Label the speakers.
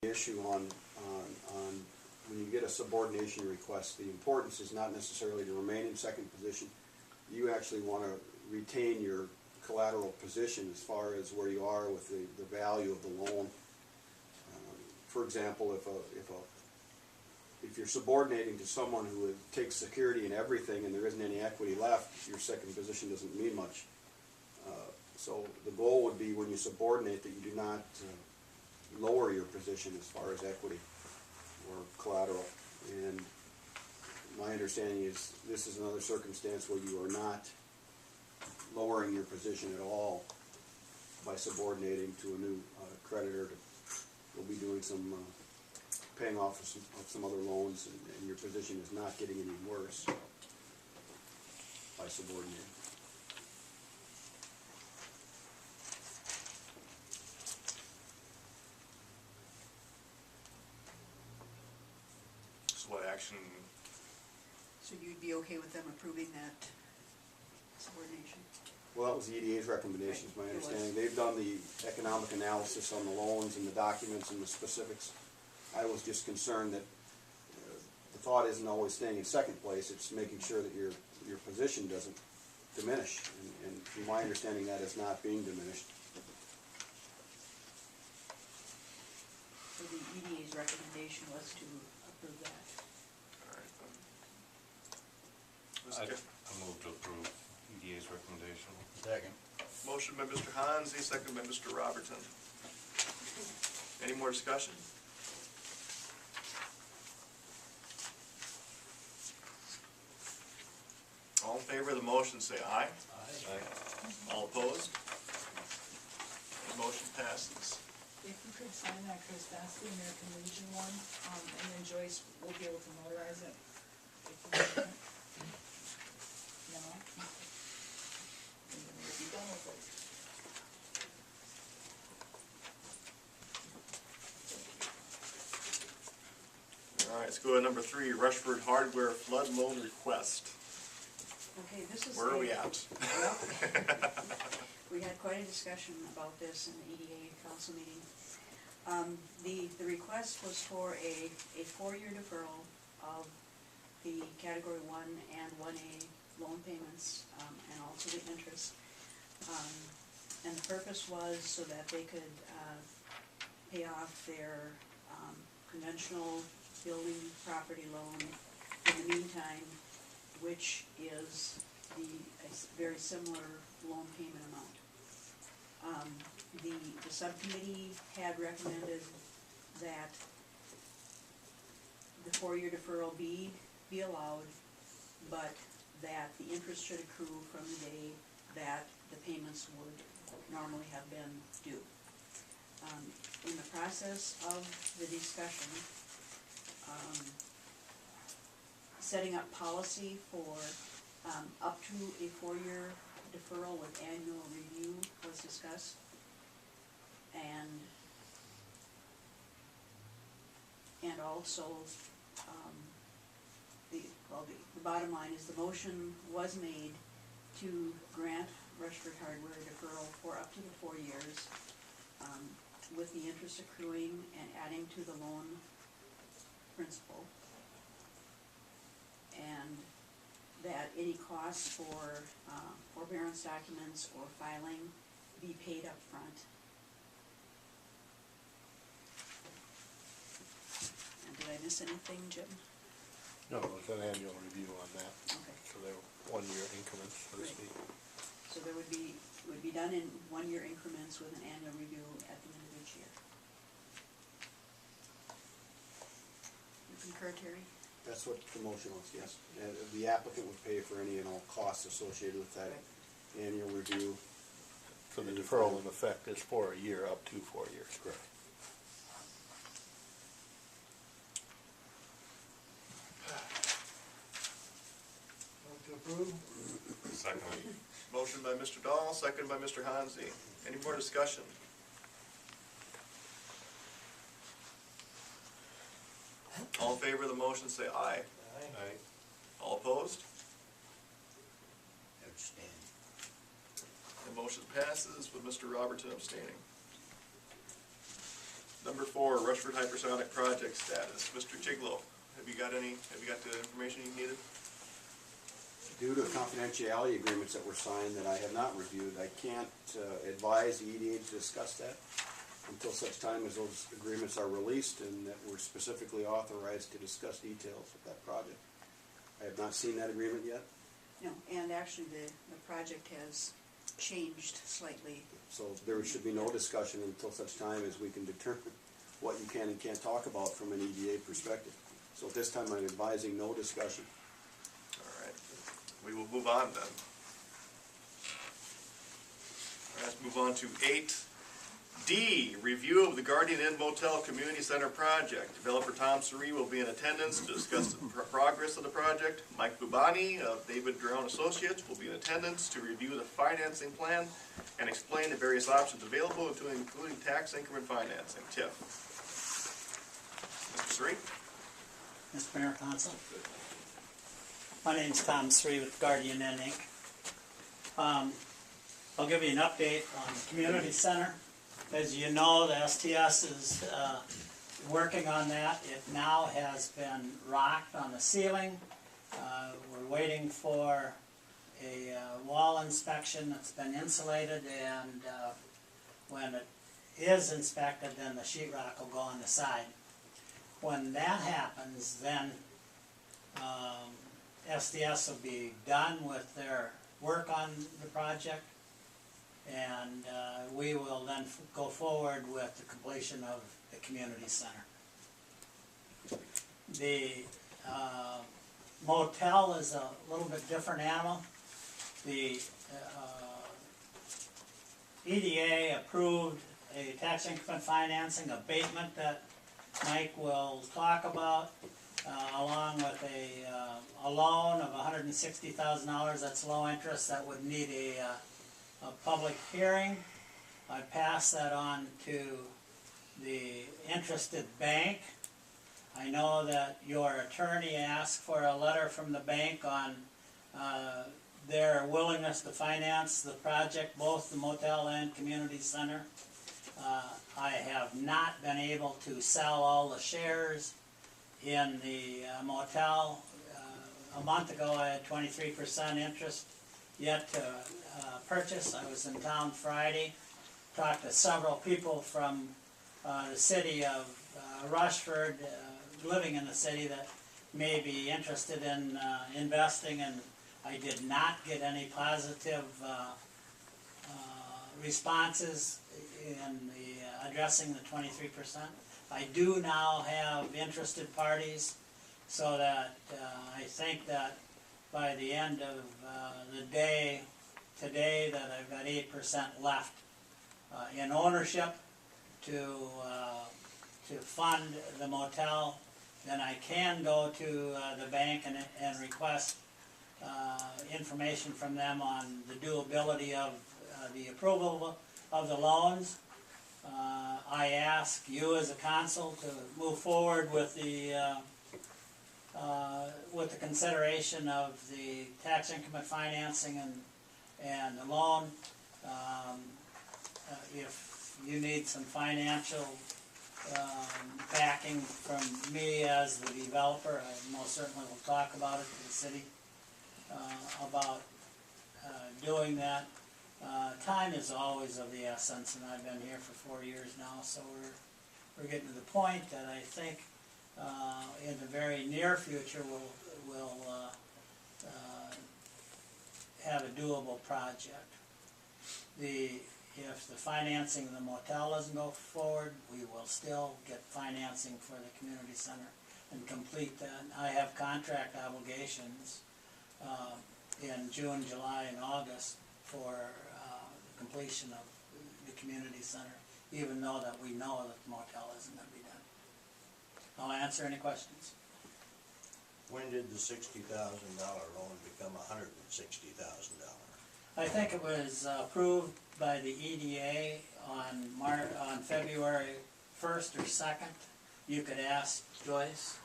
Speaker 1: issue on when you get a subordination request, the importance is not necessarily to remain in second position. You actually want to retain your collateral position as far as where you are with the value of the loan. For example, if you're subordinating to someone who takes security in everything and there isn't any equity left, your second position doesn't mean much. So the goal would be when you subordinate that you do not lower your position as far as equity or collateral. And my understanding is this is another circumstance where you are not lowering your position at all by subordinating to a new creditor. We'll be doing some paying off of some other loans, and your position is not getting any worse by subordinating.
Speaker 2: So what action?
Speaker 3: So you'd be okay with them approving that subordination?
Speaker 1: Well, that was the EDA's recommendation, is my
Speaker 3: Right, it was.
Speaker 1: understanding. They've done the economic analysis on the loans and the documents and the specifics. I was just concerned that the thought isn't always staying in second place, it's making sure that your position doesn't diminish. And from my understanding, that is not being diminished.
Speaker 3: So the EDA's recommendation was to approve that.
Speaker 2: All right.
Speaker 4: I move to approve EDA's recommendation.
Speaker 5: Second.
Speaker 2: Motion by Mr. Hansi, second by Mr. Robertson. Any more discussion? All in favor of the motion say aye.
Speaker 5: Aye.
Speaker 2: All opposed? The motion passes.
Speaker 6: If you could sign that, Chris, that's the American Legion one, and then Joyce will be able to notarize it. If you want it. No? And then we'll be done with it.
Speaker 2: All right, let's go to number 3, Rushfoprd Hardware Flood Loan Request.
Speaker 3: Okay, this is.
Speaker 2: Where are we at?
Speaker 3: Well, we had quite a discussion about this in the EDA council meeting. The request was for a 4-year deferral of the Category 1 and 1A loan payments, and also the interest. And the purpose was so that they could pay off their conventional building property loan in the meantime, which is a very similar loan payment amount. The subcommittee had recommended that the 4-year deferral be allowed, but that the interest should accrue from the day that the payments would normally have been due. In the process of the discussion, setting up policy for up to a 4-year deferral with annual review was discussed. And also, the bottom line is the motion was made to grant Rushfoprd Hardware a deferral for up to the 4 years, with the interest accruing and adding to the loan principal, and that any costs for forbearance documents or filing be paid up front. And did I miss anything, Jim?
Speaker 5: No, it was an annual review on that,
Speaker 3: Okay.
Speaker 5: so they were 1-year increments, so to
Speaker 3: Right.
Speaker 5: speak.
Speaker 3: So there would be done in 1-year increments with an annual review at the end of each year. You concur, Terry?
Speaker 1: That's what the motion was, yes. The applicant would pay for any and all costs associated with that
Speaker 3: Right.
Speaker 1: annual review.
Speaker 5: So the deferral in effect is for a year, up to 4 years.
Speaker 1: Correct.
Speaker 7: Move to approve?
Speaker 4: Second.
Speaker 2: Motion by Mr. Dahl, second by Mr. Hansi. Any more discussion? All in favor of the motion say aye.
Speaker 4: Aye.
Speaker 2: All opposed?
Speaker 7: Abstain.
Speaker 2: The motion passes with Mr. Robertson abstaining. Number 4, Rushford hypersonic project status. Mr. Chiglo, have you got the information you needed?
Speaker 1: Due to confidentiality agreements that were signed that I have not reviewed, I can't advise the EDA to discuss that until such time as those agreements are released and that we're specifically authorized to discuss details of that project. I have not seen that agreement yet,
Speaker 3: No, and actually the project has changed slightly.
Speaker 1: so there should be no discussion until such time as we can determine what you can and can't talk about from an EDA perspective. So at this time, I'm advising no discussion.
Speaker 2: All right, we will move on then. All right, let's move on to 8D, review of the Guardian Inn Motel Community Center project. Developer Tom Suri will be in attendance to discuss the progress of the project. Mike Bubani of David Drown Associates will be in attendance to review the financing plan and explain the various options available, including tax increment financing. TIF. Mr. Suri?
Speaker 8: Mr. Mayor, Council. My name's Tom Sri with Guardian Inn, Inc. I'll give you an update on the community center. As you know, the STS is working on that. It now has been rocked on the ceiling. We're waiting for a wall inspection that's been insulated, and when it is inspected, then the sheetrock will go on the side. When that happens, then STS will be done with their work on the project, and we will then go forward with the completion of the community center. The motel is a little bit different animal. The EDA approved a tax increment financing abatement that Mike will talk about, along with a loan of $160,000. That's low interest. That would need a public hearing. I pass that on to the interested bank. I know that your attorney asked for a letter from the bank on their willingness to finance the project, both the motel and community center. I have not been able to sell all the shares in the motel. A month ago I had 23% interest yet to purchase. I was in town Friday, talked to several people from the city of Rushford, living in the city, that may be interested in investing, and I did not get any positive responses in the addressing the 23%. I do now have interested parties, so that I think that by the end of the day today that I've got 8% left in ownership to fund the motel. Then I can go to the bank and request information from them on the doability of the approval of the loans. I ask you as a council to move forward with the consideration of the tax increment financing and the loan. If you need some financial backing from me as the developer, I most certainly will talk about it to the city about doing that. Time is always of the essence, and I've been here for 4 years now, so we're getting to the point that I think in the very near future we'll have a doable project. If the financing of the motel doesn't go forward, we will still get financing for the community center and complete that. I have contract obligations in June, July, and August for the completion of the community center, even though that we know that the motel isn't going to be done. I'll answer any questions.
Speaker 9: When did the $60,000 loan become $160,000?
Speaker 8: I think it was approved by the EDA on February 1st or 2nd. You could ask Joyce.